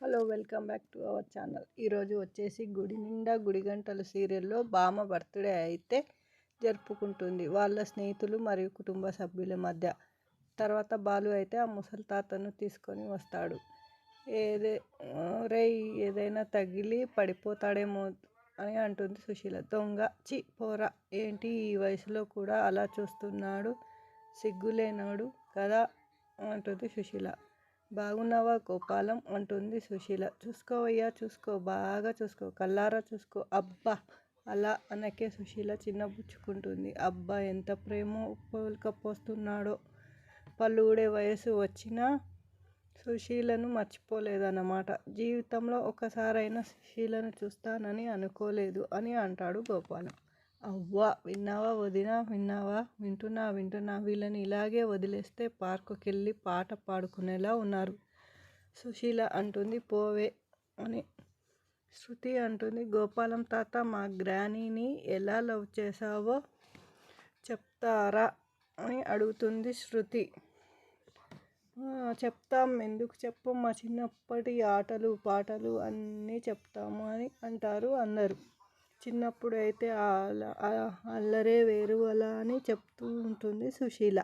Hello, welcome back to our channel. ఈరోజు వచ్చేసి గుడి నిండా గుడి గంటలు సీరియల్లో బామ్మ బర్త్డే అయితే జరుపుకుంటుంది వాళ్ళ స్నేహితులు మరియు కుటుంబ సభ్యుల మధ్య. తర్వాత బాలు అయితే ఆ ముసలి తాతను తీసుకొని వస్తాడు. ఏదే రేయ్ ఏదైనా తగిలి పడిపోతాడేమో అని అంటుంది సుశీల. దొంగ చి పోరా, ఏంటి ఈ వయసులో కూడా అలా చూస్తున్నాడు, సిగ్గులేనాడు కదా అంటుంది సుశీల. బాగున్నావా గోపాలం అంటుంది సుశీల. చూసుకోవయ్యా చూసుకో, బాగా చూసుకో, కల్లారా చూసుకో. అబ్బా అలా అనకే సుశీల చిన్నబుచ్చుకుంటుంది. అబ్బా ఎంత ప్రేమ ఉప్పొస్తున్నాడో. పళ్ళు ఊడే వయసు వచ్చినా సుశీలను మర్చిపోలేదన్నమాట. జీవితంలో ఒకసారైనా సుశీలను చూస్తానని అనుకోలేదు అని అంటాడు గోపాలం. అవ్వా విన్నావా వదినా, వింటున్నా. వీళ్ళని ఇలాగే వదిలేస్తే పార్కుకెళ్ళి పాట పాడుకునేలా ఉన్నారు సుశీల అంటుంది. పోవే అని శృతి అంటుంది. గోపాలం తాత, మా గ్రానీని ఎలా లవ్ చేశావో చెప్తారా అని అడుగుతుంది శృతి. చెప్తాం, ఎందుకు చెప్పం, మా చిన్నప్పటి ఆటలు పాటలు అన్నీ చెప్తాము అని అంటారు అందరూ. చిన్నప్పుడు అయితే అల్లరే వేరు అలా అని చెప్తూ ఉంటుంది సుశీల.